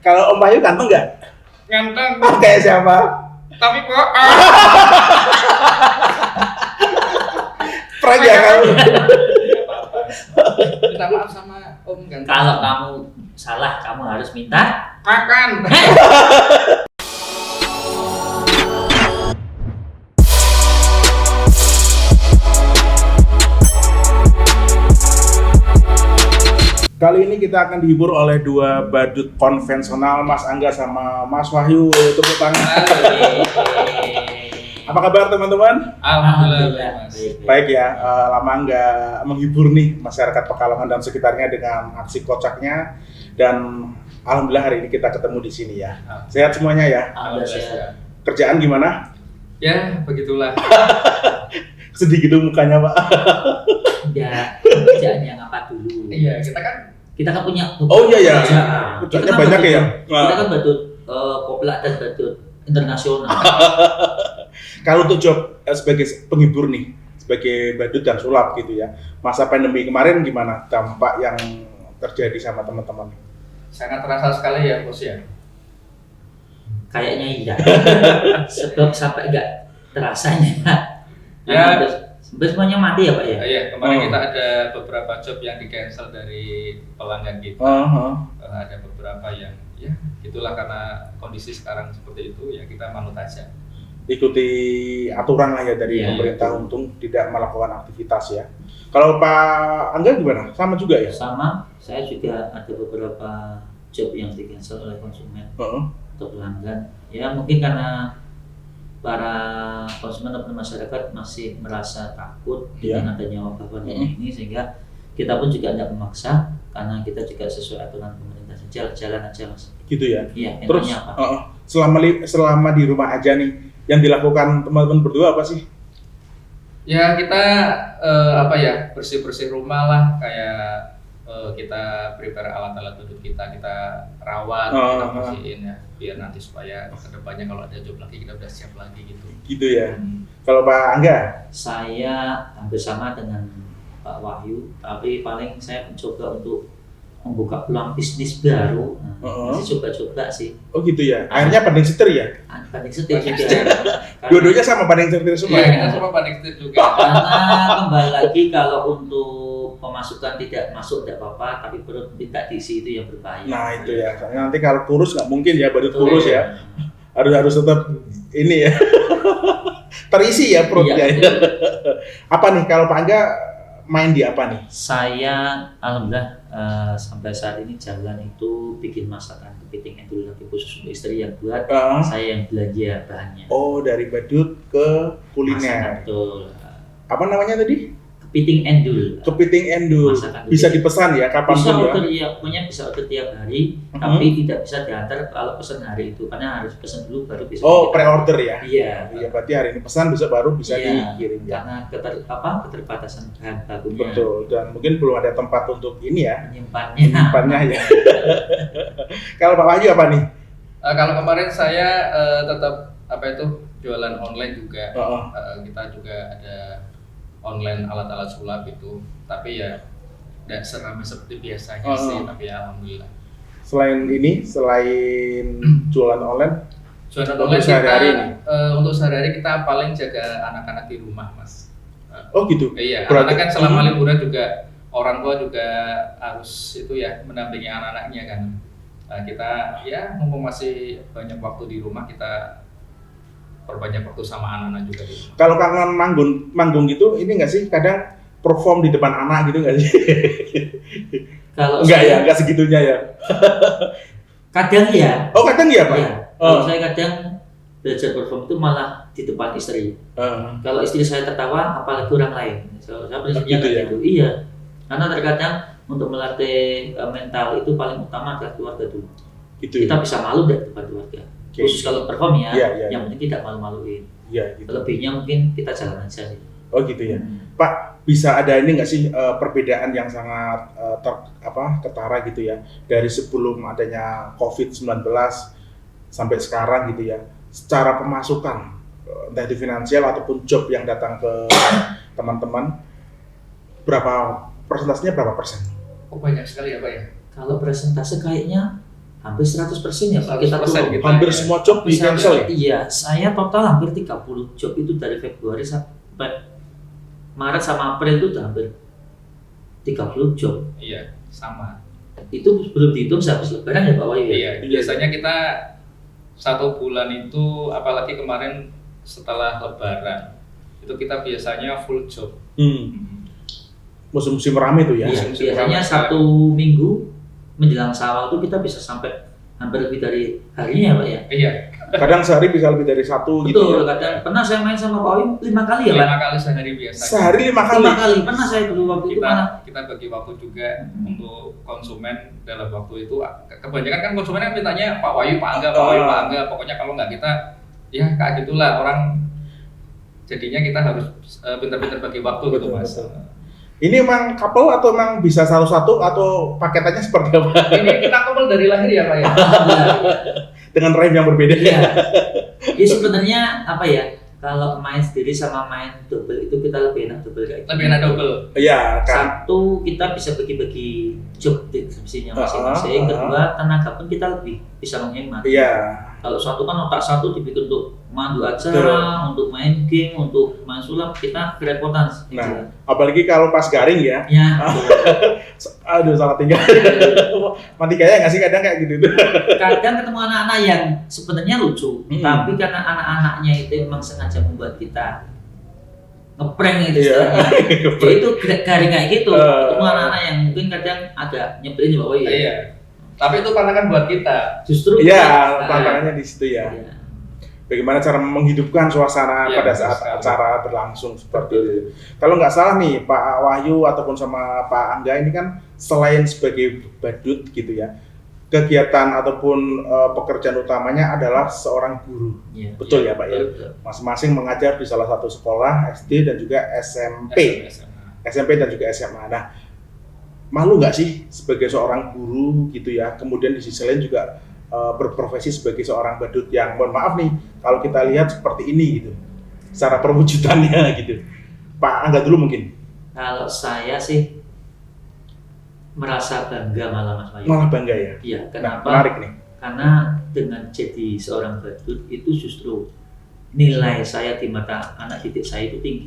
Kalau Om Wahyu ganteng nggak? Ganteng. Kayak siapa? Tapi kok Prank ya kamu? minta maaf sama Om ganteng. Kalau kamu salah, kamu harus minta Makan. Kali ini kita akan dihibur oleh dua badut konvensional, Mas Angga sama Mas Wahyu. Tepuk tangan. Apa kabar teman-teman? Alhamdulillah. Mas. Baik ya, lama nggak menghibur nih masyarakat Pekalongan dan sekitarnya dengan aksi kocaknya. Dan alhamdulillah hari ini kita ketemu di sini ya. Sehat semuanya ya? Alhamdulillah. Kerjaan gimana? Ya, begitulah. Sedih gitu mukanya Pak. ya kerjaan yang apa dulu. Iya, Kita kan punya Oh iya ya, kerjaan. kerjaannya banyak ya? Kita kan badut koplak dan badut internasional. Kalau untuk job sebagai penghibur nih, sebagai badut dan sulap gitu ya, masa pandemi kemarin gimana dampak yang terjadi sama teman-teman? Sangat terasa sekali ya, Bos ya. Kayaknya iya. Sebab sampai enggak terasanya. Ya. Sampai semuanya mati ya Pak ya? Iya, kemarin kita ada beberapa job yang di-cancel dari pelanggan kita. Ada beberapa yang ya gitulah karena kondisi sekarang seperti itu ya kita manut aja. Ikuti aturan lah ya dari Iya, pemerintah betul. untung tidak melakukan aktivitas ya. Kalau Pak Angga gimana? Sama juga ya? Sama, saya juga ada beberapa job yang di-cancel oleh konsumen atau pelanggan. Ya mungkin karena para konsumen atau masyarakat masih merasa takut dengan adanya wabah pandemi ini, sehingga kita pun juga tidak memaksa karena kita juga sesuai aturan pemerintah saja, jalan aja Mas. Gitu ya. Iya, Terus enaknya apa? selama di rumah aja nih, yang dilakukan teman-teman berdua apa sih? Ya kita bersih-bersih rumah lah, kayak kita prepare alat-alat duduk kita rawat, kita bersihin ya, biar nanti supaya kedepannya kalau ada job lagi kita udah siap lagi gitu. Gitu ya. Kalau Pak Angga? Saya hampir sama dengan Pak Wahyu, tapi paling saya mencoba untuk membuka peluang bisnis baru. Masih coba-coba sih. Oh gitu ya. Akhirnya panding setir ya? Panding setir juga. Dua-duanya sama panding setir semua. Iya, Ya? kita semua panding setir juga. Karena kembali lagi kalau untuk pemasukan tidak masuk tidak apa-apa, tapi perut minta diisi itu yang berbahaya. Nah itu ya. Soalnya nanti kalau kurus nggak mungkin ya, badut Betul, kurus ya. Harus tetap ini ya. Terisi ya perutnya. Iya, Ya. Apa nih kalau Pak Angga main di apa nih? Saya alhamdulillah sampai saat ini jalan itu bikin masakan kepiting endul lagi khusus untuk istri yang buat, saya yang belanja bahannya. Oh, dari badut ke kuliner. Masakan, betul. Apa namanya tadi? Kepiting endul. Kepiting endul. Masakan Bisa kepiting. dipesan ya kapan Bisa pun ya. order ya, pokoknya bisa order tiap hari, tapi tidak bisa diantar kalau pesan hari itu, karena harus pesan dulu baru bisa. Oh, pre-order ya. Iya. Iya, berarti hari ini pesan bisa baru bisa Iya, dikirim ya. karena keterbatasan bahan bakunya. Betul, dan mungkin belum ada tempat untuk ini ya. Menyimpannya. Ya. Kalau Pak Wahyu apa nih? Kalau kemarin saya tetap jualan online juga. Kita juga ada online alat-alat sulap itu, tapi ya tidak seramai seperti biasanya sih, tapi ya alhamdulillah. Selain jualan online, Jualan Untuk online sehari-hari kita untuk sehari-hari kita paling jaga anak-anak di rumah, Mas. oh gitu. Iya, Berarti- karena kan selama liburan juga orang tua juga harus itu ya mendampingi anak-anaknya kan. Nah, kita ya mumpung masih banyak waktu di rumah, kita perbanyak waktu sama anak-anak juga di rumah. Kalau kangen manggung gitu, ini nggak sih kadang perform di depan anak gitu nggak sih? Kalau Enggak saya, ya, nggak segitunya ya. kadang ya. Oh kadang ya Pak? Iya. Kalau saya kadang belajar perform itu malah di depan istri. Kalau istri saya tertawa, apalagi orang lain. Saya prinsipnya Gitu kayak ya? gitu. Iya. Karena terkadang untuk melatih mental itu paling utama adalah keluarga dulu. Gitu. Kita bisa malu dari depan keluarga. Oke. Khusus kalau perform ya, Iya, iya, yang penting tidak malu-maluin. Iya gitu. Lebihnya mungkin kita jalan aja sih. Oh gitu ya. Pak, bisa ada ini nggak sih perbedaan yang sangat ketara gitu ya dari sebelum adanya COVID-19 sampai sekarang gitu ya, secara pemasukan entah itu finansial ataupun job yang datang ke teman-teman, berapa persentasenya berapa persen? Oh banyak sekali ya Pak ya? Kalau presentase kayaknya hampir 100% ya Pak kita tuh. 100% gitu. Hampir semua job di cancel ya? Iya, saya total hampir 30 job itu dari Februari sampai Maret sama April itu udah hampir 30 job. Iya, sama. Itu belum dihitung sehabis lebaran ya Pak Wahyu ya? Iya, biasanya kita 1 bulan itu, apalagi kemarin setelah lebaran, itu kita biasanya full job. Musim-musim rame tuh ya. Iya, musim biasanya ramai 1 minggu menjelang Syawal itu kita bisa sampai hampir lebih dari harinya ya Pak ya? Iya, Kadang sehari bisa lebih dari 1 gitu Betul, ya. kadang pernah saya main sama Pak Wahyu 5 kali ya Pak? 5 kali sehari biasanya. Sehari 5 kali. 5 kali, pernah saya dulu waktu itu mana? Kita bagi waktu juga untuk konsumen dalam waktu itu. Kebanyakan kan konsumen kan mintanya Pak Wahyu, Pak Angga, Pak Wahyu, Pak Angga. Pokoknya kalau nggak kita, ya kayak gitulah orang. Jadinya kita harus pintar-pintar bagi waktu gitu Betul, Mas. betul. Ini emang couple atau emang bisa satu-satu atau paketannya seperti apa? Ini kita couple dari lahir ya Pak ya. Dengan rhyme yang berbeda. Iya. Ya sebenarnya apa ya? Kalau main sendiri sama main double itu kita lebih enak double kayak gitu. Lebih enak double. Iya kan. Satu kita bisa bagi-bagi job deskripsinya masing-masing. Kedua tenaga pun kita lebih bisa menghemat. Iya. Kalau satu kan otak satu dibikin untuk mandu acara, Betul. untuk main game, untuk main sulap, kita kerepotan. Nah, apalagi kalau pas garing ya. Ya, Aduh, salah tinggal. Mati gaya nggak sih kadang kayak gitu. kadang ketemu anak-anak yang sebenarnya lucu, tapi karena anak-anaknya itu memang sengaja membuat kita ngeprank itu istilahnya. Ya itu garing kayak gitu. Ketemu anak-anak yang mungkin kadang agak nyebelin ya Pak Wahyu. Iya. Tapi itu tantangan buat kita. Justru Iya, tantangannya di situ ya. Iya. Bagaimana cara menghidupkan suasana Iya, pada saat sekali. acara berlangsung seperti itu. Kalau nggak salah nih Pak Wahyu ataupun sama Pak Angga ini kan selain sebagai badut gitu ya, kegiatan ataupun pekerjaan utamanya adalah seorang guru. Iya. Betul ya Pak ya? Betul. Masing-masing mengajar di salah satu sekolah SD dan juga SMP. SMP dan juga SMA. Nah, malu nggak sih sebagai seorang guru gitu ya, kemudian di sisi lain juga berprofesi sebagai seorang badut yang, mohon maaf nih, kalau kita lihat seperti ini gitu, secara perwujudannya gitu. Pak Angga dulu mungkin. Kalau saya sih merasa bangga malah Mas Wahyu. Malah bangga ya? Iya, Nah, kenapa? menarik nih. Karena dengan jadi seorang badut itu justru nilai saya di mata anak didik saya itu tinggi.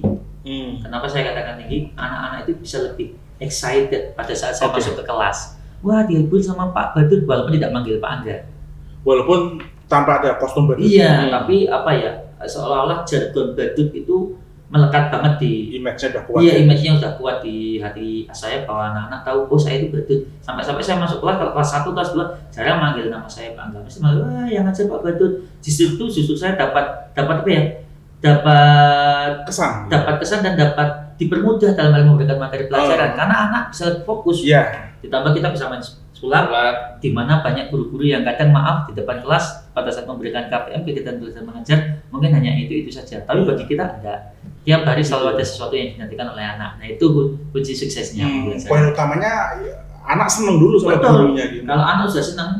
Kenapa saya katakan tinggi? Anak-anak itu bisa lebih excited pada saat saya Oke. masuk ke kelas. Wah, dihibur sama Pak Badut walaupun tidak manggil Pak Angga. Walaupun tanpa ada kostum badut. Iya, tapi apa ya? Seolah-olah jargon badut itu melekat banget di Image-nya udah kuat. Iya, ya. image-nya udah kuat di hati saya bahwa anak-anak tahu, oh saya itu badut. Sampai-sampai saya masuk kelas, kalau kelas 1, kelas 2, jarang manggil nama saya Pak Angga. Mesti manggil, wah yang ngajar Pak Badut. Justru saya dapat apa ya? Dapat Kesan. dan dapat dipermudah dalam hal memberikan materi pelajaran. Karena anak bisa fokus. Iya. Ditambah kita bisa main sulap, di mana banyak guru-guru yang kadang maaf di depan kelas pada saat memberikan KPM kegiatan belajar mengajar mungkin hanya itu saja. Tapi bagi kita enggak. Tiap hari selalu ada sesuatu yang dinantikan oleh anak. Nah itu kunci suksesnya. Poin utamanya anak seneng dulu sama Betul. gurunya gitu. Kalau anak sudah senang,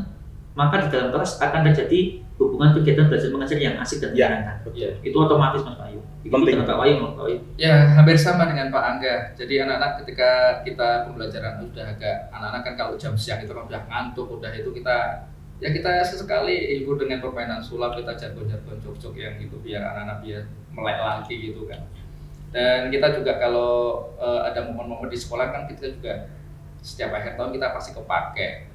maka di dalam kelas akan terjadi hubungan kegiatan belajar mengajar yang asik dan Ya, menyenangkan. Iya. Itu otomatis Mas Wahyu. Itu Penting. dengan Pak Wahyu, Pak Wahyu. Ya hampir sama dengan Pak Angga. Jadi anak-anak ketika kita pembelajaran udah agak, anak-anak kan kalau jam siang itu kan udah ngantuk, udah itu kita sesekali hibur dengan permainan sulap, kita jargon-jargon jok-jok yang gitu biar anak-anak biar melek lagi gitu kan. Dan kita juga kalau ada momen-momen di sekolah kan kita juga setiap akhir tahun kita pasti kepake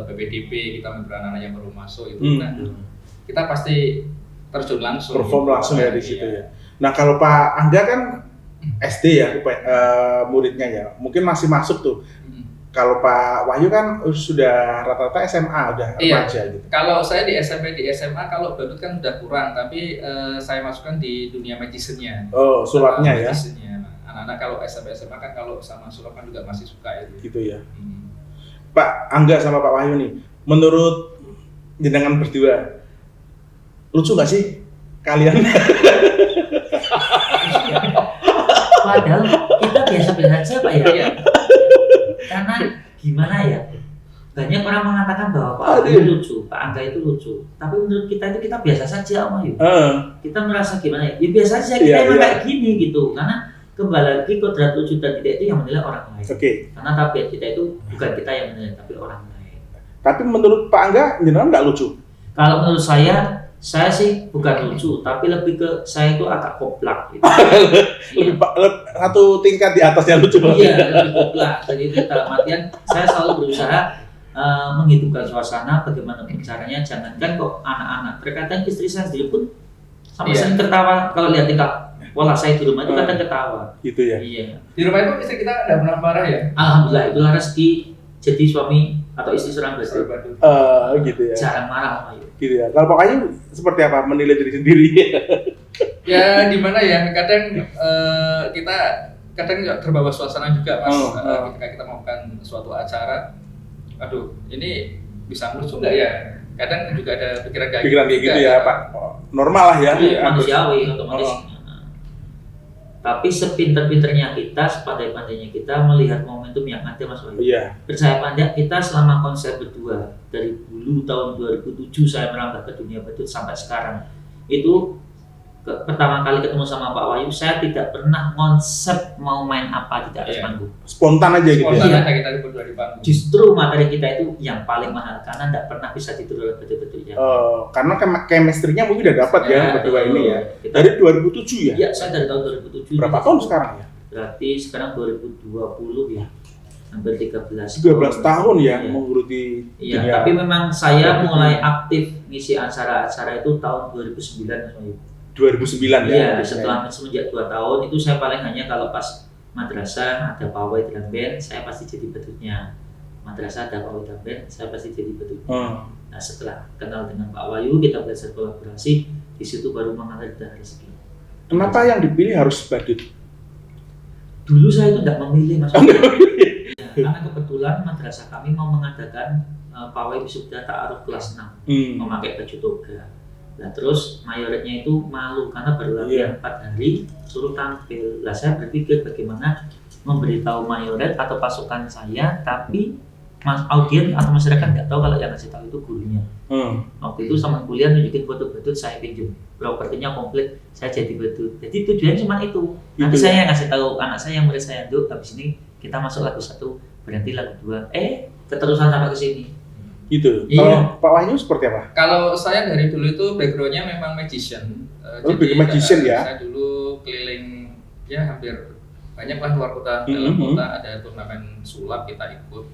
PPDB, kita menghibur anak-anak yang baru masuk itu kan kita pasti terjun langsung. Perform gitu. langsung ya di situ ya. Nah kalau Pak Angga kan SD ya muridnya ya, mungkin masih masuk tuh. Kalau Pak Wahyu kan sudah rata-rata SMA, udah remaja gitu. Kalau saya di SMP, di SMA kalau badut kan udah kurang, tapi saya masukkan di dunia magician-nya. Oh, sulapnya ya. Magician-nya. Anak-anak kalau SMP, SMA kan kalau sama sulap kan juga masih suka itu. Gitu ya. Pak Angga sama Pak Wahyu nih, menurut jenengan berdua, lucu nggak sih kalian? Padahal kita biasa-biasa saja Pak ya. Iya. Karena gimana ya? Banyak orang mengatakan bahwa Pak Wahyu lucu, Pak Angga itu lucu. Tapi menurut kita itu kita biasa saja Om Wahyu. Kita merasa gimana ya? Ya biasa saja, kita emang kayak gini gitu. Karena kembali lagi kodrat lucu dan tidak itu yang menilai orang lain. Oke. Karena tabiat kita itu bukan kita yang menilai, tapi orang lain. Tapi menurut Pak Angga, jenengan nggak lucu? Kalau menurut saya sih bukan lucu, tapi lebih ke saya itu agak koplak gitu. Lebih satu tingkat di atasnya lucu. Iya, lebih koplak. Jadi dalam artian saya selalu berusaha menghidupkan suasana bagaimana caranya, jangankan kok anak-anak, terkadang istri saya sendiri pun sampai sering tertawa kalau lihat tingkah pola saya di rumah itu kadang ketawa. Gitu ya. Iya. Di rumah itu istri kita nggak pernah marah ya? Alhamdulillah itulah rezeki jadi suami atau istri seorang Badut. Gitu ya. Jarang marah sama Ayu. Gitu ya. Kalau Pak Ayu seperti apa menilai diri sendiri? Ya di mana ya? Kadang kita kadang terbawa suasana juga Mas. Ketika kita melakukan suatu acara, aduh ini bisa lucu nggak ya? Kadang juga ada pikiran kayak gitu ya Pak. Normal lah ya. Iya, manusiawi otomatis. Tapi sepinter-pinternya kita, sepandai-pandainya kita melihat momentum yang ada Mas Wahyu. Iya. Percaya pandai kita selama konser berdua dari dulu tahun 2007 saya merambah ke dunia badut sampai sekarang. Itu pertama kali ketemu sama Pak Wahyu, saya tidak pernah konsep mau main apa di atas panggung. Spontan aja gitu ya. Iya. Kita berdua di panggung. Justru materi kita itu yang paling mahal karena tidak pernah bisa ditiru oleh badut-badut yang karena chemistry-nya mungkin udah dapat ya berdua ini ya. Dari 2007 ya? Iya, saya dari tahun 2007. Berapa tahun sekarang ya? Berarti sekarang 2020 ya. Hampir 13 tahun ya iya. menggeluti Iya, dunia. tapi memang saya mulai aktif ngisi acara-acara itu tahun 2009 Mas Wahyu. 2009 ya. Iya, setelah semenjak 2 tahun itu saya paling hanya kalau pas madrasah ada pawai drum band, saya pasti jadi badutnya. Madrasah ada pawai drum band, saya pasti jadi badutnya. Nah, setelah kenal dengan Pak Wahyu, kita belajar kolaborasi, di situ baru mengalir dari rezeki. Kenapa yang dipilih harus badut? Dulu saya itu tidak memilih Mas Wahyu. Ya, karena kebetulan madrasah kami mau mengadakan pawai wisuda ta'aruf kelas 6 memakai baju toga. Nah terus mayoretnya itu malu karena baru latihan 4 hari suruh tampil. Lah saya berpikir bagaimana memberitahu mayoret atau pasukan saya tapi audien atau masyarakat nggak tahu kalau yang ngasih tahu itu gurunya. Waktu itu sama kuliah nunjukin foto badut saya pinjam. Propertinya komplit, saya jadi badut. Jadi tujuannya cuma itu. Nanti saya yang ngasih tahu anak saya, murid saya, Duk, habis ini kita masuk lagu 1, berhenti lagu 2. Keterusan sampai ke sini. Gitu. Iya. Kalau Pak Wahyu seperti apa? Kalau saya dari dulu itu backgroundnya memang magician. Jadi magician ya? Saya dulu keliling ya hampir banyak lah luar kota, dalam kota ada turnamen sulap kita ikut.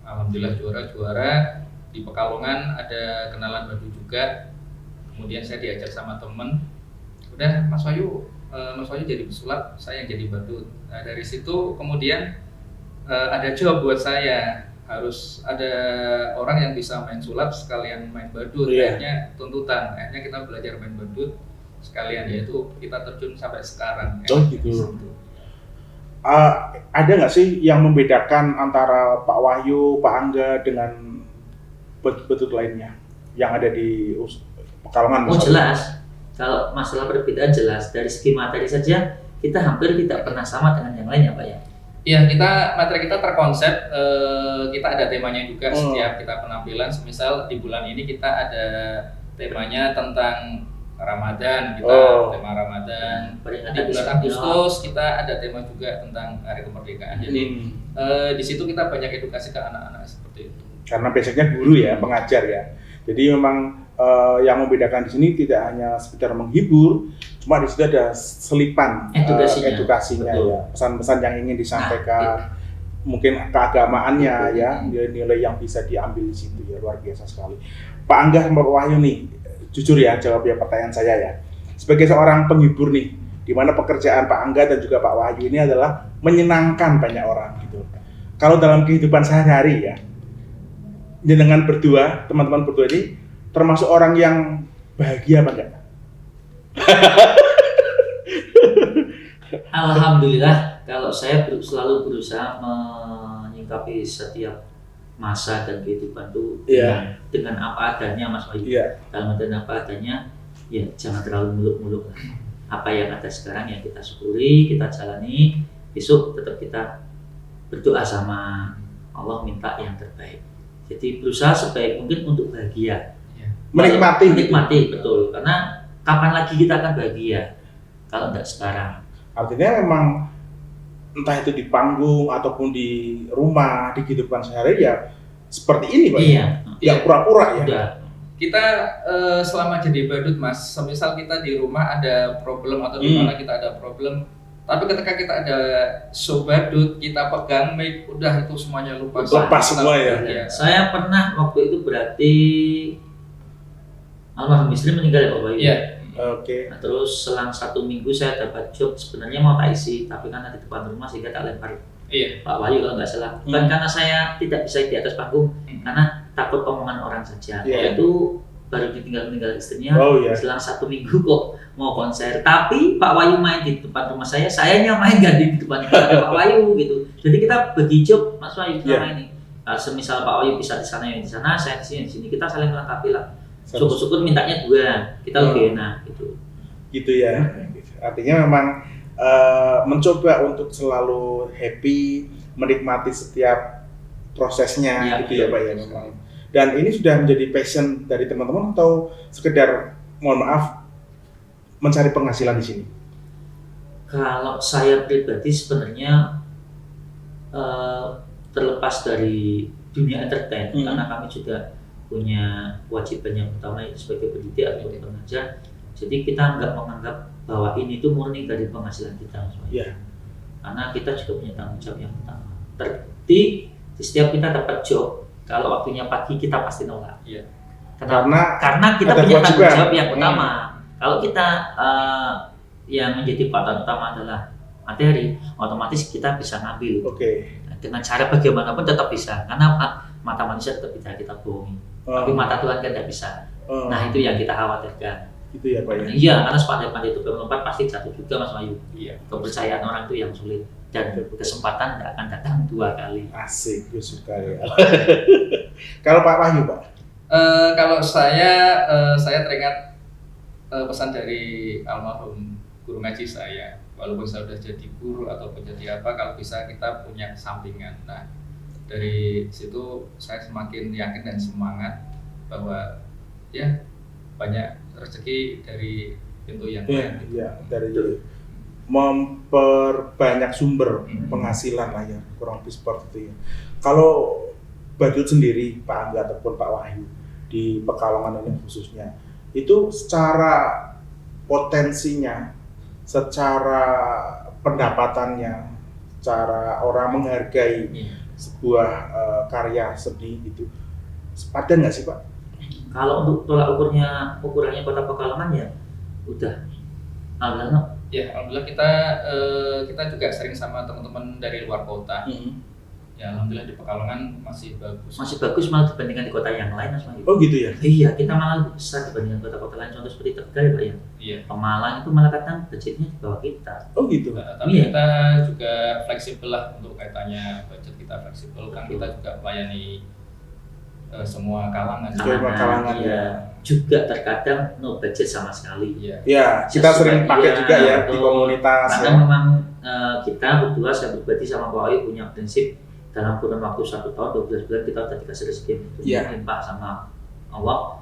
Alhamdulillah juara. Di Pekalongan ada kenalan badut juga. Kemudian saya diajak sama temen. Udah Mas Wahyu jadi pesulap, saya yang jadi badut. Nah, dari situ kemudian ada job buat saya. Harus ada orang yang bisa main sulap sekalian main badut. Akhirnya tuntutan, akhirnya kita belajar main badut sekalian, yaitu kita terjun sampai sekarang. Gitu. Ada nggak sih yang membedakan antara Pak Wahyu, Pak Angga dengan badut lainnya yang ada di Pekalongan? Oh jelas, kalau masalah perbedaan jelas. Dari segi materi saja kita hampir tidak pernah sama dengan yang lain ya Pak ya? Iya, materi kita terkonsep, kita ada temanya juga setiap kita penampilan. Semisal di bulan ini kita ada temanya tentang Ramadan, tema Ramadan. Di bulan Agustus kita ada tema juga tentang Hari Kemerdekaan. Jadi di situ kita banyak edukasi ke anak-anak seperti itu. Karena basicnya guru ya, pengajar ya. Jadi memang yang membedakan di sini tidak hanya sekedar menghibur, cuma di situ ada selipan edukasinya ya, pesan-pesan yang ingin disampaikan, mungkin keagamaannya ya, nilai yang bisa diambil di situ ya, luar biasa sekali. Pak Angga sama Pak Wahyu nih, jujur ya jawab ya pertanyaan saya ya. Sebagai seorang penghibur nih, di mana pekerjaan Pak Angga dan juga Pak Wahyu ini adalah menyenangkan banyak orang gitu. Kalau dalam kehidupan sehari-hari ya, jenengan berdua, teman-teman berdua ini termasuk orang yang bahagia apa enggak? Alhamdulillah, kalau saya selalu berusaha menyingkapi setiap masa dan kehidupan itu dengan apa adanya Mas Wahyu. Dalam artian apa adanya, ya jangan terlalu muluk-muluk lah. Apa yang ada sekarang ya kita syukuri, kita jalani. Besok tetap kita berdoa sama Allah minta yang terbaik. Jadi berusaha sebaik mungkin untuk bahagia. Menikmati betul, karena kapan lagi kita akan bahagia kalau tidak sekarang. Artinya memang entah itu di panggung ataupun di rumah, di kehidupan sehari ya seperti ini Pak. Iya. Nggak pura-pura ya. Udah. Kita selama jadi badut Mas, semisal kita di rumah ada problem atau di mana kita ada problem, tapi ketika kita ada show badut, kita pegang mic, udah itu semuanya lupa. Lepas semua ya. Saya pernah waktu itu berarti almarhum istri meninggal ya Pak Bayu. Iya. Oke. Nah, terus selang 1 minggu saya dapat job, sebenarnya mau tak isi, tapi karena di depan rumah sehingga tak lempar Iya. Pak Wahyu kalau nggak salah. Bukan karena saya tidak bisa di atas panggung, karena takut omongan orang saja. Itu baru ditinggal istrinya. Selang 1 minggu kok mau konser. Tapi Pak Wahyu main di depan rumah sayanya main nggak di depan Pak Wahyu gitu. Jadi kita bagi job Mas Wahyu selama ini. Semisal Pak Wahyu bisa di sana yang di sana, saya di sini. Kita saling melengkapi lah. Syukur-syukur mintanya 2, kita lebih enak gitu. Gitu ya. Artinya memang mencoba untuk selalu happy, menikmati setiap prosesnya gitu ya Pak ya memang. Dan ini sudah menjadi passion dari teman-teman atau sekedar mohon maaf mencari penghasilan di sini? Kalau saya pribadi sebenarnya terlepas dari dunia entertain, karena kami juga punya kewajiban yang utama sebagai pendidik atau pengajar. Jadi kita nggak menganggap bahwa ini tuh murni dari penghasilan kita, karena kita juga punya tanggung jawab yang utama. Di setiap kita dapat job, kalau waktunya pagi kita pasti nolak. Karena kita punya tanggung jawab yang utama. Kalau kita yang menjadi patokan utama adalah materi, otomatis kita bisa ngambil. Nah, dengan cara bagaimanapun tetap bisa, karena mata manusia tetap bisa kita bohongi, tapi mata Tuhan kan tidak bisa. Nah itu yang kita khawatirkan. Itu ya Pak ya? Iya, karena sepandai-pandai itu melompat pasti jatuh juga Mas Wahyu. Kepercayaan orang itu yang sulit, dan kesempatan tidak akan datang 2 kali. Asik, gue suka ya. Kalau Pak Wahyu Pak? Kalau saya teringat pesan dari almarhum guru ngaji saya. Walaupun saya sudah jadi guru ataupun jadi apa, kalau bisa kita punya sampingan. Nah, dari situ saya semakin yakin dan semangat bahwa ya banyak rezeki dari pintu yang lain. Iya, dari memperbanyak sumber penghasilan lah ya, kurang lebih seperti itu ya. Kalau Badut sendiri, Pak Angga ataupun Pak Wahyu di Pekalongan ini khususnya, itu secara potensinya, secara pendapatannya, cara orang menghargai sebuah karya seni gitu, sepadan nggak sih Pak? Kalau untuk tolak ukurannya Kota Pekalongan ya udah alhamdulillah. Ya alhamdulillah kita juga sering sama teman-teman dari luar kota. Ya alhamdulillah di Pekalongan masih bagus. Masih bagus malah dibandingkan di kota yang lain Mas Wahyu. Oh gitu ya? Iya, kita malah lebih besar dibandingkan kota-kota lain, contoh seperti Tegal ya Pak ya. Iya. Pemalang itu malah kadang budgetnya di bawah kita. Oh gitu. Tapi kita juga fleksibel lah untuk kaitannya budget kita fleksibel, kan kita juga melayani semua kalangan. Ya. Juga terkadang no budget sama sekali. Ya, kita sering pakai juga ya di komunitas. Karena memang kita berdua, saya berbagi sama Pak Wahyu punya prinsip dalam kurun waktu 1 tahun 12 bulan kita udah dikasih rezeki untuk melimpah sama Allah.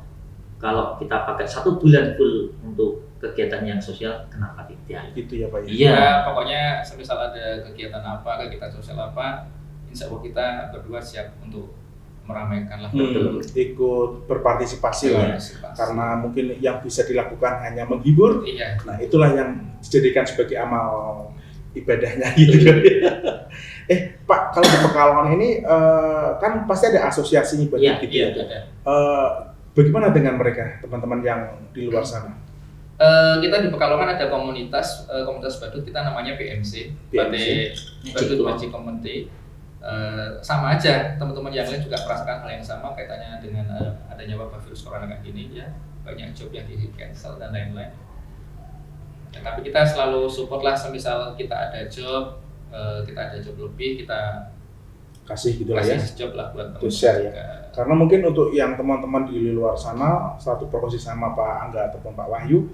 Kalau kita pakai 1 bulan full untuk kegiatan yang sosial, kenapa tidak? Gitu ya Pak ya? Iya. Pokoknya semisal ada kegiatan apa, kegiatan sosial apa, insya Allah kita berdua siap untuk meramaikan lah. Ikut berpartisipasi lah, karena mungkin yang bisa dilakukan hanya menghibur. Nah itulah yang dijadikan sebagai amal ibadahnya gitu. Pak, kalau di Pekalongan ini kan pasti ada asosiasinya gitu ya. Bagaimana dengan mereka, teman-teman yang di luar sana? Kita di Pekalongan ada komunitas badut, kita namanya PMC, Badut Magic Community. Sama aja, teman-teman yang lain juga merasakan hal yang sama kaitannya dengan adanya wabah virus corona kayak gini ya, banyak job yang di cancel dan lain-lain. Ya, tapi kita selalu support lah, semisal kita ada job lebih, kita kasih gitu lah ya, job lah buat teman-teman ya. Karena mungkin untuk yang teman-teman di luar sana, satu profesi sama Pak Angga ataupun Pak Wahyu,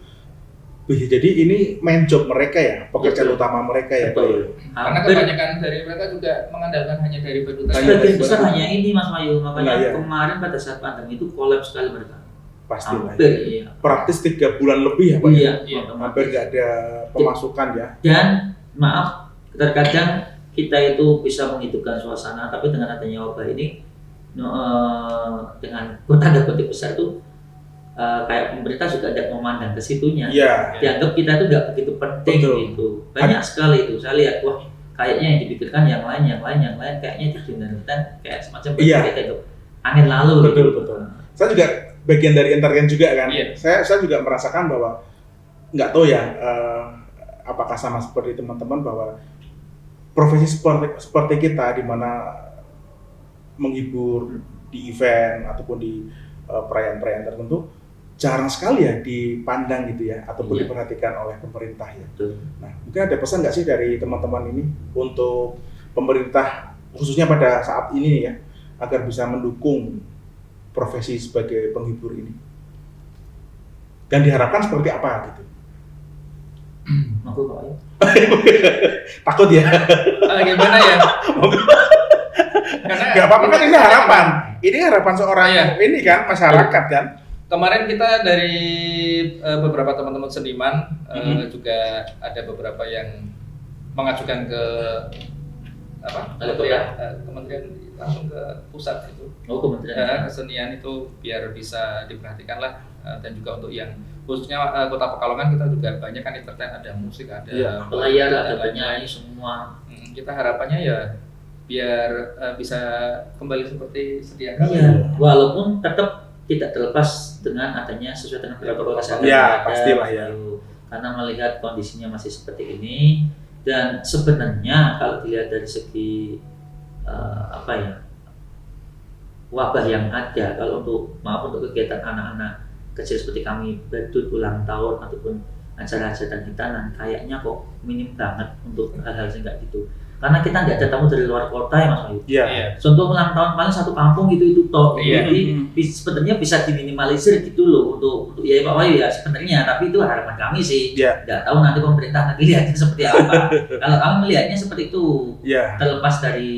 bisa jadi ini main job mereka ya, pekerjaan utama mereka ya. Karena kebanyakan dari mereka juga mengandalkan hanya dari badut. Sebagian besar hanya ini Mas Wahyu, makanya kemarin pada saat pandemi itu collapse sekali mereka. Pasti lah. Iya. Praktis 3 bulan lebih ya Pak. Iya. Hampir nggak ada pemasukan ya. Dan maaf, terkadang kita itu bisa menghidupkan suasana, tapi dengan adanya wabah ini dengan kota besar tuh kayak pemerintah juga tidak memandang ke situnya. Dianggap kita itu nggak begitu penting. Betul. Gitu. Banyak sekali itu. Saya lihat, wah kayaknya yang dipikirkan yang lain kayaknya didinamikkan kayak semacam kayak itu. Angin lalu. Betul. Saya juga bagian dari entertain juga kan. Saya juga merasakan bahwa nggak tahu ya apakah sama seperti teman-teman bahwa profesi seperti kita di mana menghibur di event ataupun di perayaan-perayaan tertentu jarang sekali ya dipandang gitu ya ataupun diperhatikan oleh pemerintah ya. Nah, mungkin ada pesan nggak sih dari teman-teman ini untuk pemerintah khususnya pada saat ini ya agar bisa mendukung profesi sebagai penghibur ini? Dan diharapkan seperti apa gitu? Aku kok ya. Takut ya? Gimana ya? Karena nggak apa-apa kan ini harapan. Ini harapan seorang ini kan masyarakat kan. Kemarin kita dari beberapa teman-teman seniman juga ada beberapa yang mengajukan ke kementerian langsung ke pusat itu. Kementerian kesenian itu biar bisa diperhatikan lah dan juga untuk yang khususnya Kota Pekalongan kita juga banyak kan entertain, ada musik, ada pelayar, ada penyanyi semua. Kita harapannya ya biar bisa kembali seperti sedia kala. Walaupun tetap tidak terlepas dengan adanya sesuai dengan protokol kesehatan. Pastilah ya. Karena melihat kondisinya masih seperti ini dan sebenarnya kalau dilihat dari segi wabah yang ada, kalau untuk kegiatan anak-anak kecil seperti kami badut ulang tahun ataupun acara-acara hitanan kayaknya kok minim banget untuk hal-hal yang kayak gitu. Karena kita nggak ada tamu dari luar kota ya Mas Wahyu. Contoh ulang tahun paling satu kampung itu toh. Jadi sebenarnya bisa diminimalisir gitu loh untuk ya Pak Wahyu ya sebenarnya. Tapi itu harapan kami sih. Nggak tahu nanti pemerintah nanti lihatnya seperti apa. Kalau kami melihatnya seperti itu. Terlepas dari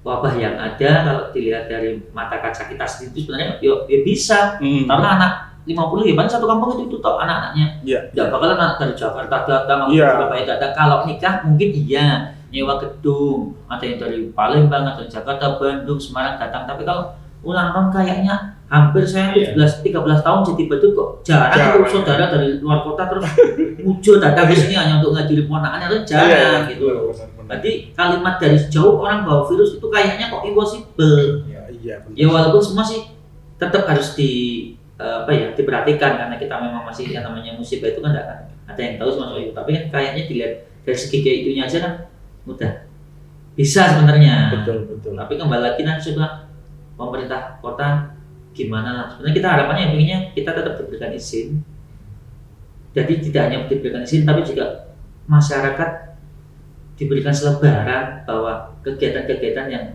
wabah yang ada, kalau dilihat dari mata kaca kita sendiri itu sebenarnya ya bisa. Karena anak 50 ya paling satu kampung itu toh anak-anaknya. Nggak bakalan anak dari Jakarta datang, Surabaya datang. Kalau nikah mungkin nyewa gedung, ada yang dari Palembang, ada dari Jakarta, Bandung, Semarang datang. Tapi kalau ulang tahun kayaknya hampir saya 13 tahun jadi badut kok jarang saudara dari luar kota terus muncul datang ke sini hanya untuk ngadili ponakannya, itu jarang gitu. Berarti kalimat dari jauh orang bawa virus itu kayaknya kok impossible. Ya walaupun semua sih tetap harus diperhatikan karena kita memang masih yang namanya musibah itu kan tidak ada yang tahu semua itu. Tapi kan kayaknya dilihat dari segi kayak itunya aja kan mudah bisa sebenarnya. Betul. Tapi kembali lagi nanti coba pemerintah kota gimana lah. Sebenarnya kita harapannya intinya kita tetap diberikan izin. Jadi tidak hanya diberikan izin tapi juga masyarakat diberikan selebaran bahwa kegiatan-kegiatan yang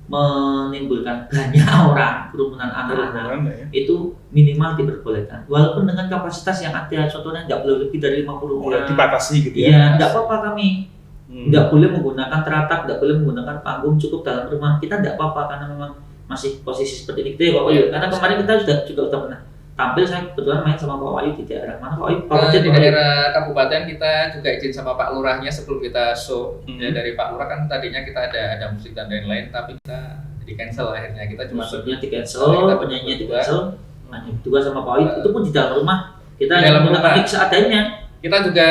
menimbulkan banyak orang, kerumunan anak-anak itu minimal diperbolehkan walaupun dengan kapasitas yang ada, contohnya nggak boleh lebih dari 50 orang dibatasi gitu ya. Nggak apa-apa kami nggak boleh menggunakan teratap, nggak boleh menggunakan panggung, cukup dalam rumah kita nggak apa-apa karena memang masih posisi seperti ini gitu ya Pak Wahyu. Karena kemarin kita juga udah pernah tampil, saya kebetulan main sama Pak Wahyu di daerah mana Pak Wahyu? Di daerah kabupaten kita juga izin sama Pak Lurahnya sebelum kita show. Ya dari Pak Lurah kan tadinya kita ada musik dan lain-lain tapi kita di cancel akhirnya. Kita cuma musiknya di cancel, penyanyinya di cancel. Hanya berdua sama Pak Wahyu itu pun di dalam rumah. Kita menggunakan mic seadanya. Kita juga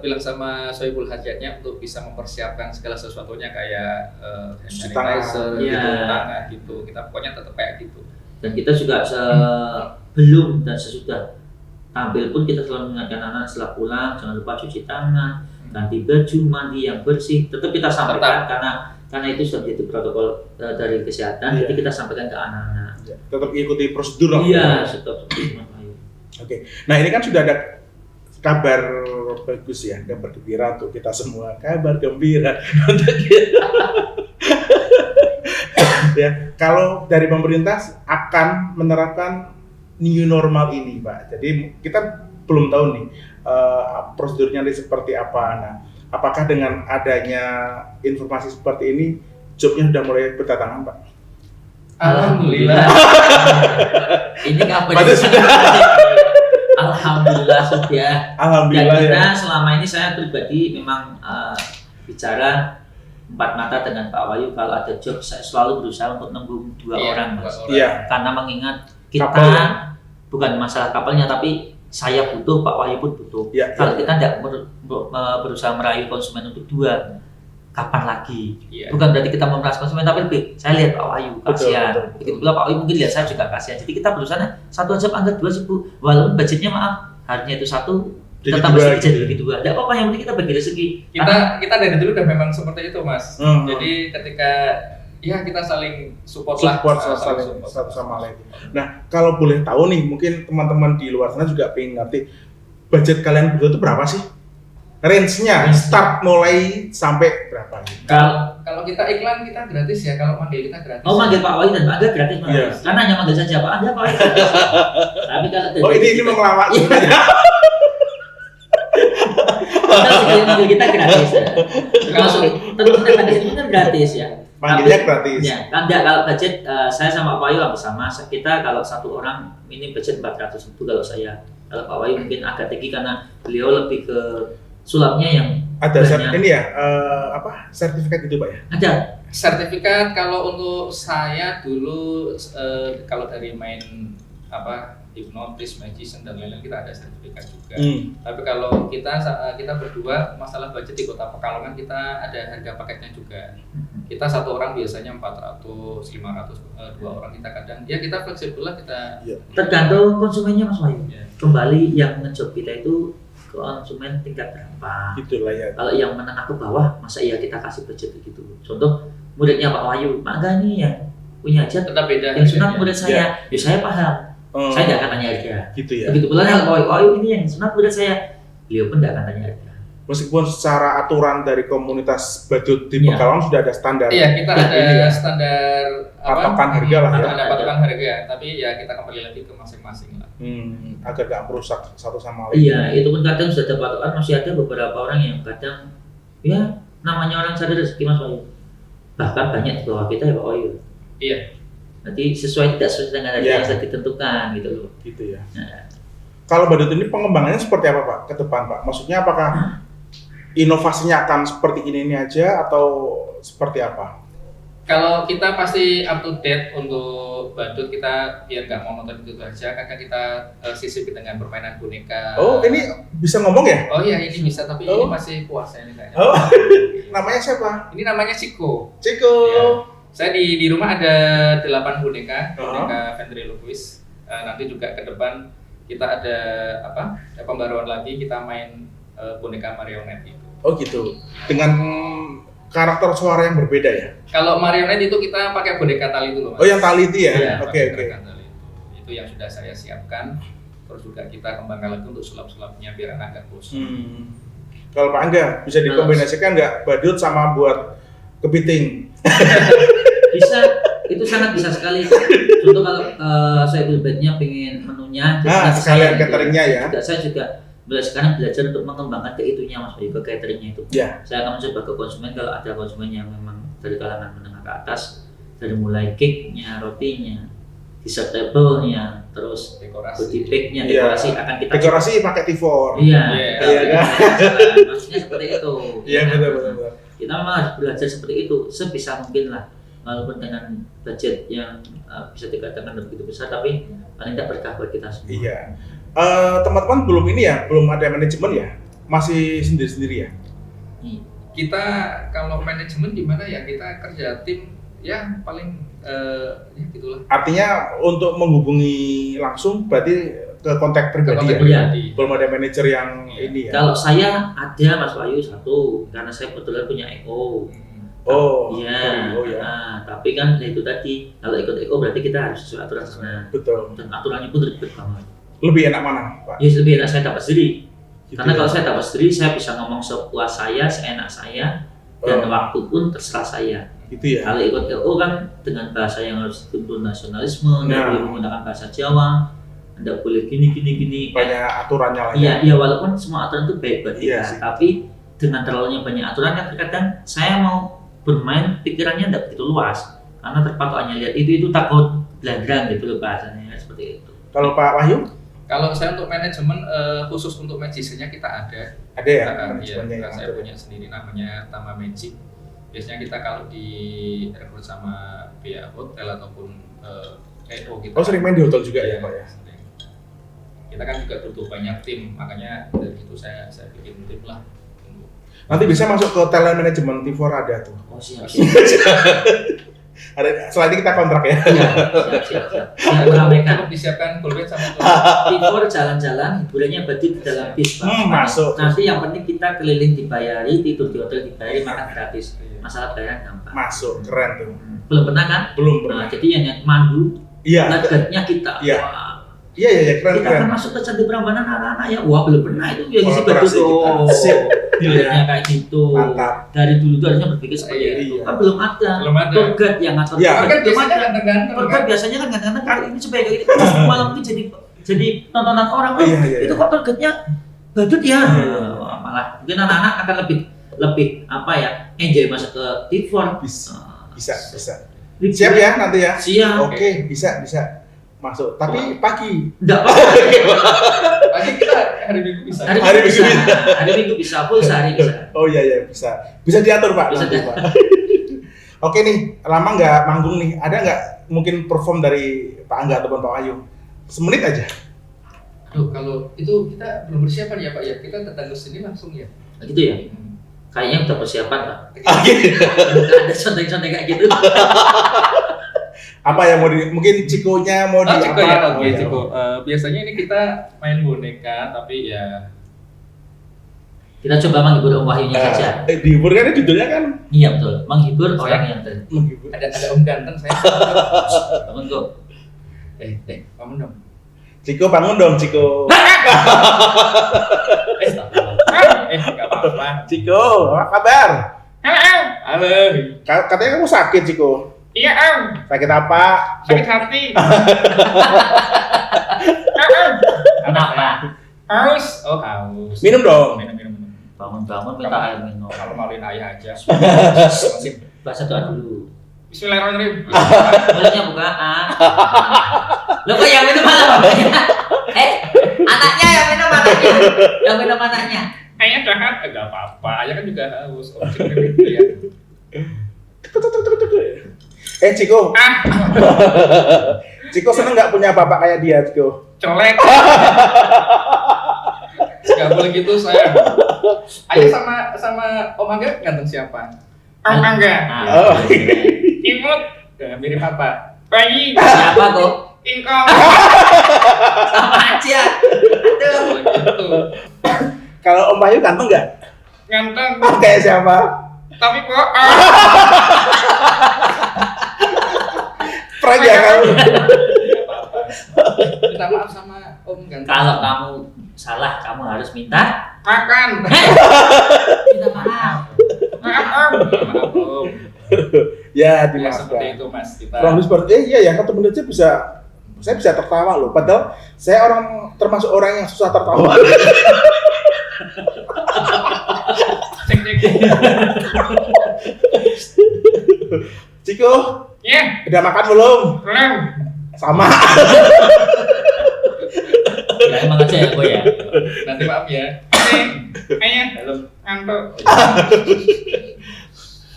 bilang sama Soebul Hajatnya untuk bisa mempersiapkan segala sesuatunya kayak hand sanitizer, tangan gitu. Kita pokoknya tetap kayak gitu. Dan kita juga sebelum dan sesudah tampil pun kita selalu mengingatkan anak setelah pulang jangan lupa cuci tangan, ganti baju, mandi yang bersih. Tetap kita sampaikan karena itu sudah menjadi protokol dari kesehatan. Jadi kita sampaikan ke anak-anak. Tetap ikuti prosedur. Tetap. Oke. Nah ini kan sudah ada kabar bagus ya, kabar gembira untuk kita semua. Kabar gembira untuk kita. Ya, kalau dari pemerintah akan menerapkan new normal ini, Pak. Jadi kita belum tahu nih prosedurnya seperti apa. Nah, apakah dengan adanya informasi seperti ini, jobnya sudah mulai berdatangan, Pak? Alhamdulillah. Ini kabar sudah. Alhamdulillah sudah. Alhamdulillah. Dan kita selama ini saya pribadi memang bicara empat mata dengan Pak Wahyu. Kalau ada job saya selalu berusaha untuk nembung 2 orang, Mas. Iya. Karena mengingat kita Kapal, ya? bukan masalah kapalnya, tapi saya butuh, Pak Wahyu pun butuh. Ya, Kalau ya. kita tidak berusaha merayu konsumen untuk 2, kapan lagi? Iya. Bukan berarti kita memeras konsumen, tapi lebih saya lihat Pak Wahyu kasihan. betul. Begitu pula Pak Wahyu mungkin lihat saya juga kasihan. Jadi kita berusaha satu aja angkat 2.000, walaupun budgetnya maaf harusnya itu 1, Jadi tetap 2 jadi 2. Tidak apa-apa, yang penting kita bagi rezeki. Kita dari dulu udah memang seperti itu, Mas. Jadi ketika ya kita saling support lah, saling support satu sama lain. Nah, kalau boleh tahu nih, mungkin teman-teman di luar sana juga pengen ngerti budget kalian berdua itu berapa sih? Range-nya start mulai sampai berapa? Kalau kita iklan kita gratis ya, kalau manggil kita gratis. Oh, manggil Pak Wahyu dan Pak Angga gratis, Mas. Iya. Karena hanya manggil saja Pak Angga, Pak Wahyu gratis. Tapi kalau Oh, ini mengelawak Iya. sebenarnya. Kita sekali manggil kita gratis ya. Termasuk teman-teman itu kan gratis ya. Panggilnya gratis. Ya, kan enggak, kalau budget saya sama Pak Wahyu hampir sama. Kita kalau satu orang minim budget 400 itu kalau saya. Kalau Pak Wahyu mungkin agak tinggi karena beliau lebih ke sulapnya yang Ada banyak. ini ya, sertifikat gitu Pak ya? Ada. Sertifikat kalau untuk saya dulu kalau dari main hipnotis, magician dan lain-lain kita ada sertifikat juga. Tapi kalau kita berdua masalah budget di Kota Pekalongan kita ada harga paketnya juga. Kita satu orang biasanya 400, 500, 2 orang kita kadang. Ya kita fleksibel lah kita. Tergantung konsumennya Mas Wahyu. Ya. Kembali yang ngejob kita itu konsumen tingkat berapa. Gitulah ya. Kalau yang menengah ke bawah, masa iya kita kasih budget begitu. Contoh muridnya Pak Wahyu, Pak Angga nih yang punya hajat, Tetap beda. yang sunat harganya. murid saya, ya saya paham. Saya tidak akan tanya harga. Gitu ya. Begitu pula kalau Pak Wahyu ini yang sunat murid saya, beliau pun tidak akan tanya harga. Meskipun secara aturan dari komunitas badut di Iya. Pekalongan sudah ada standar. Iya, kita Ya, ada ini ya. standar Patokan harga lah ya. Ada patokan harga, tapi ya kita kembali lagi ke masing-masing lah. Agar gak merusak satu sama lain. Iya, itu pun kadang sudah ada patokan, masih ada beberapa orang yang kadang ya namanya orang cari rezeki Mas Wahyu. Bahkan banyak di bawah kita ya Pak Wahyu. Iya. Nanti tidak sesuai dengan harga Iya. yang sudah ditentukan gitu loh. Gitu ya. Nah, Kalau badut ini pengembangannya seperti apa Pak ke depan Pak? Maksudnya apakah inovasinya akan seperti ini aja atau seperti apa? Kalau kita pasti up to date untuk badut, kita biar nggak monoton itu aja. Kadang kita sisipi dengan permainan boneka. Oh, ini bisa ngomong ya? Oh iya, ini bisa, tapi Oh. ini masih puasa ini kayaknya. Oh. Namanya siapa? Ini namanya Ciko. Ciko. Iya. Saya di rumah ada 8 boneka, Oh. boneka ventriloquist. Nanti juga ke depan kita ada pembaruan lagi, kita main boneka marionet itu. Oh gitu. Dengan karakter suara yang berbeda ya? Kalau marionet itu kita pakai boneka tali itu loh, Mas. Oh yang tali itu ya? Iya, Oke pakai oke. boneka tali itu yang sudah saya siapkan. Terus juga kita kembangkan lagi untuk sulap-sulapnya biar agak khusus. Kalau Pak Angga bisa dikombinasikan nggak badut sama buat kepiting? bisa, itu sangat bisa sekali. Contoh kalau saya pribadinya pengen menunya, nanti sekalian saya- cateringnya ya? Saya juga sekarang belajar untuk mengembangkan ke itunya Mas Wahyu, ke cateringnya itu. Ya. Saya akan mencoba ke konsumen kalau ada konsumen yang memang dari kalangan menengah ke atas, dari mulai cake-nya, rotinya, dessert table-nya, terus Dekorasi. goodie bag-nya, Iya. dekorasi akan kita Dekorasi pakai tivor. Iya, Iya. Iya kan? maksudnya seperti itu. Iya Ya kan? betul. Kita memang harus belajar seperti itu sebisa mungkin lah, walaupun dengan budget yang bisa dikatakan begitu besar, tapi paling tidak berkah buat kita semua. Iya. Teman-teman belum ini ya, belum ada manajemen ya? Masih sendiri-sendiri ya? Iya. Kita kalau manajemen gimana ya, kita kerja tim ya paling ya gitulah. Artinya untuk menghubungi langsung berarti ke kontak pribadi Kontak ya? pribadi. Belum ada manajer yang Iya. ini ya? Kalau saya ada Mas Wahyu satu, karena saya kebetulan punya EO. Oh, Iya. oh ya. Nah, tapi kan itu tadi kalau ikut EO berarti kita harus sesuai aturan sana. Betul. Dan aturannya pun ribet banget. Lebih enak mana Pak? Ya lebih enak saya dapat sendiri. Gitu Karena ya? kalau saya dapat sendiri, saya bisa ngomong sepuas saya, seenak saya, dan Oh. waktu pun terserah saya. Gitu ya? Kalau ikut EO kan dengan bahasa yang harus dituntut nasionalisme, tidak Nah. boleh menggunakan bahasa Jawa, tidak boleh gini. Banyak aturannya lah Iya, ya? iya walaupun semua aturan itu baik buat Iya kita, sih. tapi dengan terlalunya banyak aturan kan terkadang saya mau bermain pikirannya tidak begitu luas karena terpatok hanya lihat itu takut belandrang gitu loh bahasanya seperti itu. Kalau Pak Wahyu? Kalau saya untuk manajemen khusus untuk magiciannya kita ada. Ada ya? Iya, manajemennya yang saya atur ya? punya sendiri namanya Tama Magic. biasanya kita kalau direkrut sama pihak hotel ataupun EO kita. Oh, sering main di hotel juga ya Pak ya? Sering. Kita kan juga butuh banyak tim, makanya dari situ saya bikin tim lah. Nanti bisa masuk ke talent management T4 ada tuh. Oh siap. Ada, selain ini kita kontrak ya. Siap. Meramaikan. Cukup disiapkan full bed sama T4 jalan-jalan, hiburannya berarti di dalam bis. Masuk. Nanti yang penting kita keliling dibayari, tidur di hotel dibayari, makan gratis. Masalah bayaran gampang. Masuk, keren tuh. Belum pernah kan? Belum pernah. Nah, jadi yang mandu, Iya. targetnya kita. Iya. Wah, Iya, keren. kita akan masuk ke Candi Prambanan anak-anak ya. Wah, belum pernah itu yang isi Kolaborasi betul. kita. Sip. Targetnya kayak gitu. Mantap. Dari dulu tuh harusnya berpikir seperti Iya. itu. Iya. Kan belum ada. Belum ada. Tour guide yang ngatur. Iya. Tour Kan guide belum biasanya ada. ganteng-ganteng Tour kan. guide biasanya kan kadang-kadang kali ini supaya kayak gitu malam ini jadi tontonan orang. Oh, Iya. itu kok tour guide-nya badut ya. Iya. Wah, malah mungkin anak-anak akan lebih apa ya, enjoy masuk ke T4. Bisa. Siap ya nanti ya? Siap. Oke, bisa. Masuk. Tapi pagi. Enggak apa-apa. Pagi kita hari Minggu bisa. Hari Hari Minggu Minggu bisa. Hari Minggu bisa, full sehari bisa. Oh iya, bisa. Bisa diatur Pak. Bisa nanti, Pak. Oke nih, lama nggak manggung nih. Ada nggak mungkin perform dari Pak Angga ataupun Pak Wahyu? Semenit aja. Aduh, kalau itu kita belum persiapan ya Pak ya. Kita datang ke sini langsung ya. Nah, gitu ya. Kayaknya udah persiapan Pak. Oke. Nggak ada contek-contek kayak gitu. Apa yang mau mungkin Cikonya mau di Ciko apa? ya, Oh, oke ya. Ciko. Biasanya ini kita main boneka, tapi ya Kita coba menghibur Om Wahyunya saja. Dihibur kan judulnya kan Iya betul, menghibur Saya- orang yang menghibur. ada Om ganteng saya. bangun kok. Bangun dong. Ciko bangun dong Ciko. Enggak apa-apa. Ciko, apa kabar? Halo. Katanya kamu sakit Ciko. Iya, Om. Sakit apa? Sakit hati. Kenapa? Haus. Oh, haus. Minum dong. Minum. Bangun-bangun minta air minum. Kalau maluin ayah aja. Baca doa dulu. Bismillahirrahmanirrahim. Mulutnya bukaan. Lo kok yang minum mana bapaknya? Anaknya yang minum anaknya. Yang minum anaknya. Ayah jahat. Enggak apa-apa. Ayah kan juga haus. Oh, itu ya. Ciko. Ciko seneng nggak punya bapak kayak dia Ciko? Celek. Gak boleh gitu saya. Ayah sama Om Angga ganteng siapa? Om Angga. Oh. Imut. Mirip apa? Bayi. Siapa kok? Ingkong. Sama aja. Aduh. Gitu. Kalau Om Bayu ganteng nggak? Ganteng. Kayak siapa? Tapi kok. Prank ya kamu. Minta maaf sama Om ganteng. Kalau kamu salah, kamu harus minta Makan. minta maaf. Maaf Om. Maaf Om. Ya, Ya dimaafkan. seperti itu Mas. Kita. Kurang lebih seperti iya ya, 1 menit aja saya bisa tertawa loh. Padahal saya termasuk orang yang susah tertawa. Cek. Ciko, Ya. udah makan belum? Belum. Sama. Ya, emang aja ya gue ya. Nanti maaf ya. Ayah. Belum. Ngantuk.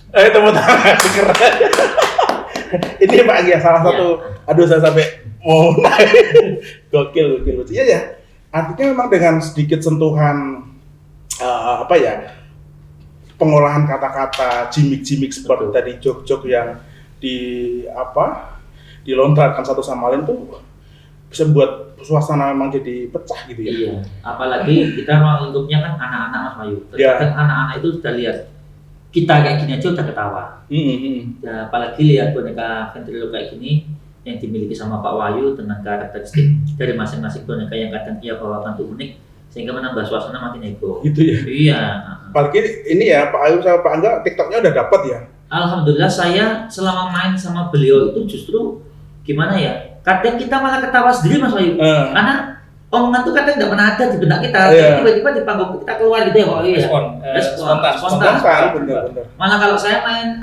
Tepuk tangan, keren. Ini Pak Angga salah satu. Aduh, saya sampai mau naik. Gokil. Iya ya. Artinya memang dengan sedikit sentuhan apa ya? Pengolahan kata-kata, gimmick seperti tadi jok-jok yang dilontarkan satu sama lain tuh bisa membuat suasana memang jadi pecah gitu ya. Iya. Apalagi kita ruang lingkupnya kan anak-anak Mas Bayu. Terkadang anak-anak itu sudah lihat kita kayak gini aja udah ketawa. Ya, apalagi lihat boneka ventrilo kayak gini yang dimiliki sama Pak Wahyu dengan karakteristik dari masing-masing boneka yang kadang ia bawakan tuh unik sehingga menambah suasana makin heboh. Gitu ya. Iya. Apalagi ini ya Pak Ayu sama Pak Angga TikToknya udah dapat ya. Alhamdulillah saya selama main sama beliau itu justru gimana ya? Kadang kita malah ketawa sendiri Mas Wahyu. Karena omongan tuh kadang nggak pernah ada di benak kita. Tiba-tiba di panggung kita keluar gitu ya Pak Wahyu ya. Spontan. Bener. Malah kalau saya main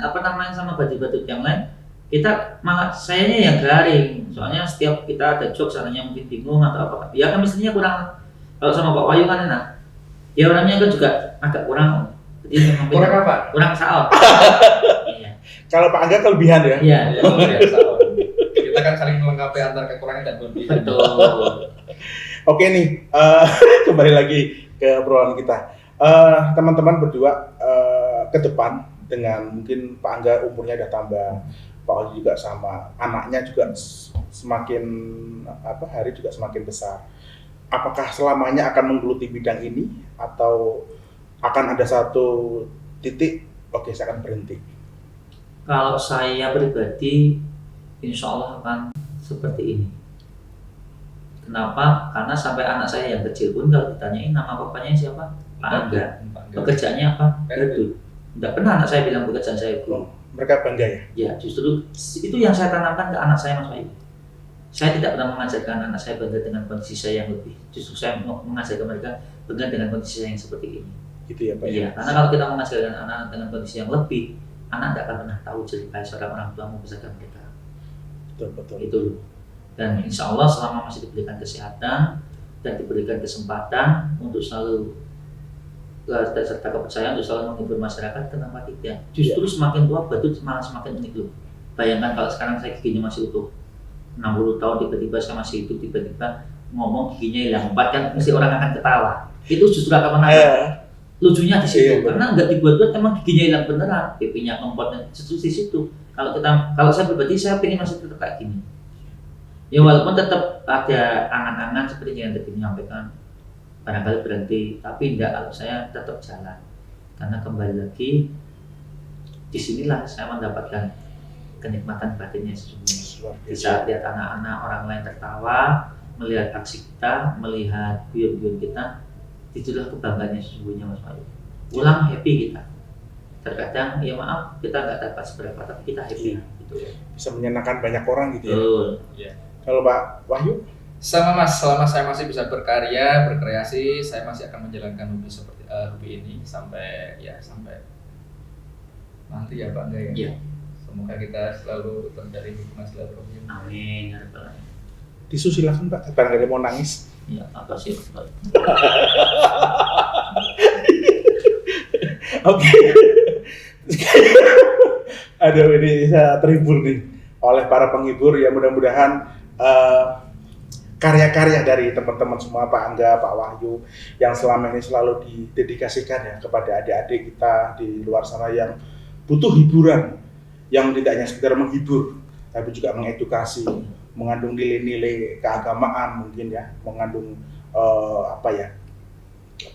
sama badut-badut yang lain, kita malah sayanya yang garing. Soalnya setiap kita ada jokes sananya mungkin bingung atau apa. Ya kan mestinya kurang. Kalau sama Pak Wahyu kan enak. Ya orangnya kan juga agak kurang. Jadi Kurang apa? Kurang saot. Kalau Pak Angga kelebihan ya. Iya. Ya, luar biasa. Kita kan saling melengkapi antara kekurangan dan kelebihan. Betul. Oke nih, kembali lagi ke obrolan kita. Teman-teman berdua ke depan dengan mungkin Pak Angga umurnya udah tambah, Pak Wahyu juga sama, anaknya juga semakin hari juga semakin besar. Apakah selamanya akan menggeluti bidang ini atau akan ada satu titik, oke saya akan berhenti? Kalau saya pribadi, insya Allah akan seperti ini. Kenapa? Karena sampai anak saya yang kecil pun kalau ditanyain nama bapaknya siapa? Pak Angga. Pekerjaannya apa? Badut. Tidak pernah anak saya bilang pekerjaan saya guru. Mereka bangga ya? Ya, justru itu yang saya tanamkan ke anak saya, Mas Bayu. Saya tidak pernah mengajarkan anak saya bangga dengan kondisi saya yang lebih. Justru saya mengajarkan mereka bangga dengan kondisi saya yang seperti ini. Gitu ya Pak? Iya, karena kalau kita mengajarkan anak dengan kondisi yang lebih, anak tidak akan pernah tahu cerita seorang orang tua membesarkan mereka. Betul. Itu. Dan insya Allah selama masih diberikan kesehatan dan diberikan kesempatan untuk selalu serta kepercayaan untuk selalu menghibur masyarakat, kenapa tidak? Justru semakin tua Badut malah semakin unik loh. Bayangkan kalau sekarang saya giginya masih utuh 60 tahun tiba-tiba saya masih hidup, tiba-tiba ngomong giginya hilang 4 kan mesti orang akan ketawa. Itu justru akan menarik. Lucunya di situ karena nggak dibuat-buat emang giginya hilang beneran, pipinya kempot dan justru di situ. Kalau saya pribadi saya pengen masih tetap kayak gini. Ya walaupun tetap ada angan-angan seperti yang tadi menyampaikan, barangkali berhenti, tapi enggak, kalau saya tetap jalan. Karena kembali lagi, disinilah saya mendapatkan kenikmatan batinnya sesungguhnya. Di saat lihat anak-anak orang lain tertawa, melihat aksi kita, melihat guyon-guyon kita, itulah kebanggaannya sesungguhnya Mas Bayu. Pulang happy kita. Terkadang ya maaf kita nggak dapat seberapa, tapi kita happy. Gitu. Bisa menyenangkan banyak orang gitu ya. Betul. Ya. Kalau Pak Wahyu? Sama Mas, selama saya masih bisa berkarya, berkreasi, saya masih akan menjalankan hobi seperti hobi ini sampai nanti ya Pak Angga ya. Iya. Semoga kita selalu terjalin hubungan silaturahmi. Amin. Ya Rabbal Alamin. Tisu silakan Pak, barangkali mau nangis. Ya, apa sih Pak? Oke. Aduh, ini saya terhibur nih oleh para penghibur ya, mudah-mudahan karya-karya dari teman-teman semua, Pak Angga, Pak Wahyu yang selama ini selalu didedikasikan ya kepada adik-adik kita di luar sana yang butuh hiburan, yang tidak hanya sekedar menghibur tapi juga mengedukasi, mengandung nilai-nilai keagamaan mungkin ya, mengandung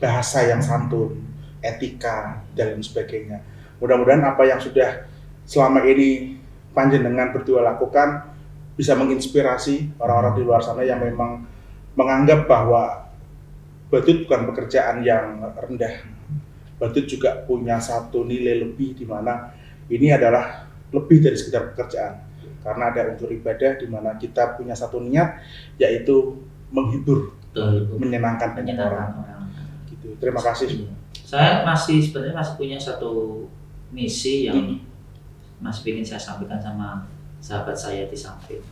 bahasa yang santun, etika dan lain sebagainya. Mudah-mudahan apa yang sudah selama ini panjenengan berdua lakukan bisa menginspirasi orang-orang di luar sana yang memang menganggap bahwa badut bukan pekerjaan yang rendah. Badut juga punya satu nilai lebih, di mana ini adalah lebih dari sekedar pekerjaan. Karena ada unsur ibadah di mana kita punya satu niat, yaitu menghibur, menyenangkan banyak orang. Gitu. Terima kasih. Saya sebenarnya masih punya satu misi yang masih ingin saya sampaikan sama sahabat saya di samping,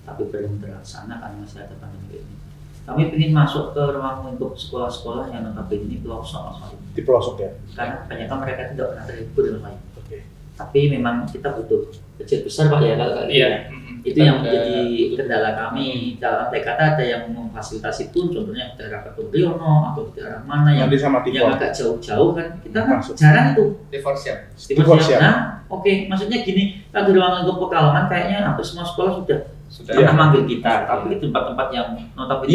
tapi belum terlaksana karena masih ada pandemi ini. Kami ingin masuk ke ruang untuk sekolah-sekolah yang notabene ini pelosok, di pelosok ya. Karena kebanyakan mereka tidak pernah terhibur dengan baik. Okay. Tapi memang kita butuh budget besar Pak ya kalau kali Iya. Itu yang menjadi kendala kami. Dalam TKT ada yang memfasilitasi pun, contohnya di daerah Ketumriono atau di daerah mana yang agak jauh-jauh kan, kita kan jarang itu. Divorsiap. Nah, oke, maksudnya gini, kalau di ruang lingkup Pekalongan kayaknya hampir semua sekolah sudah pernah manggil kita, tapi di tempat-tempat yang notabene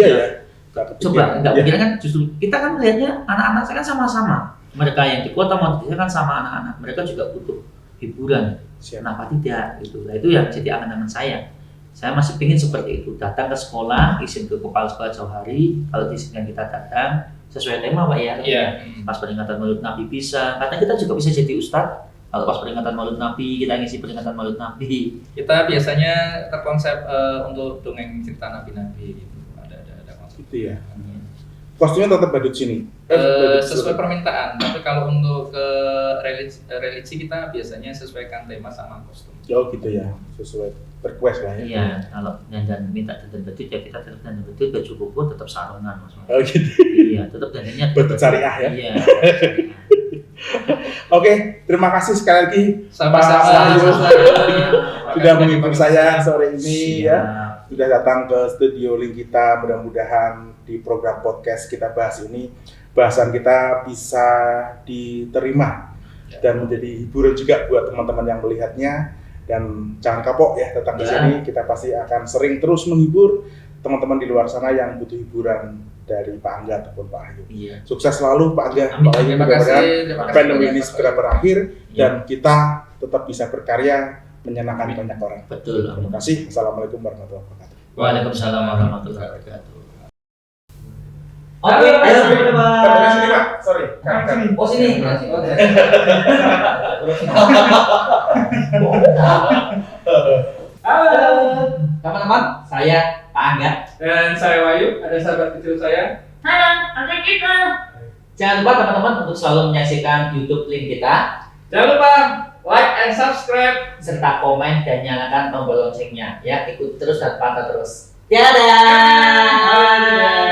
coba nggak pikir kan, justru kita kan melihatnya anak-anak saya kan sama-sama, mereka yang di kota mau kan sama anak-anak, mereka juga butuh hiburan. Kenapa tidak gitu? Nah, itu yang jadi angan-angan saya. Saya masih ingin seperti itu, datang ke sekolah, izin ke kepala sekolah jauh hari, kalau diizinkan kita datang sesuai tema Pak ya. Iya. Pas peringatan Maulid Nabi bisa, kadang kita juga bisa jadi ustadz. Kalau pas peringatan Maulid Nabi, kita ngisi peringatan Maulid Nabi. Kita biasanya terkonsep untuk dongeng cerita nabi-nabi gitu. Ada konsep. Itu ya. Kostumnya tetap badut sini. Sesuai permintaan, tapi kalau untuk ke religi kita biasanya sesuaikan tema sama kostum. Oh gitu ya, sesuai request lah ya. Iya, kalau dan minta dandan badut ya kita tetap dandan badut, baju koko tetap sarungan Mas. Oh gitu. Iya, tetap dandannya badut syariah ya. Iya. Oke, terima kasih sekali lagi Sama-sama. Pak Wahyu. Sama-sama. Sudah menghibur saya sore ini ya. Siap. Sudah datang ke studio link kita. Mudah-mudahan di program podcast kita bahas ini bahasan kita bisa diterima dan menjadi hiburan juga buat teman-teman yang melihatnya. Dan jangan kapok ya datang ke sini. Kita pasti akan sering terus menghibur teman-teman di luar sana yang butuh hiburan dari Pak Angga ataupun Pak Wahyu. Iya. Sukses selalu Pak Angga, Amin. Pak Wahyu. Terima Mudah-mudahan kasih pandemi ini banyak, segera Pak. berakhir Iya. dan kita tetap bisa berkarya menyenangkan banyak orang. Betul. Terima kasih. Assalamualaikum warahmatullahi wabarakatuh. Waalaikumsalam warahmatullahi wabarakatuh. Oke, Halo, ayo sini. teman-teman. Pak, sini Pak. Sorry. Oh sini. Halo teman-teman, saya Pak Angga. Dan saya Wahyu, ada sahabat kecil saya. Jangan lupa teman-teman untuk selalu menyaksikan YouTube link kita Jangan lupa like and subscribe. serta komen dan nyalakan tombol loncengnya. Ya, ikuti terus dan pantau terus. Dadah.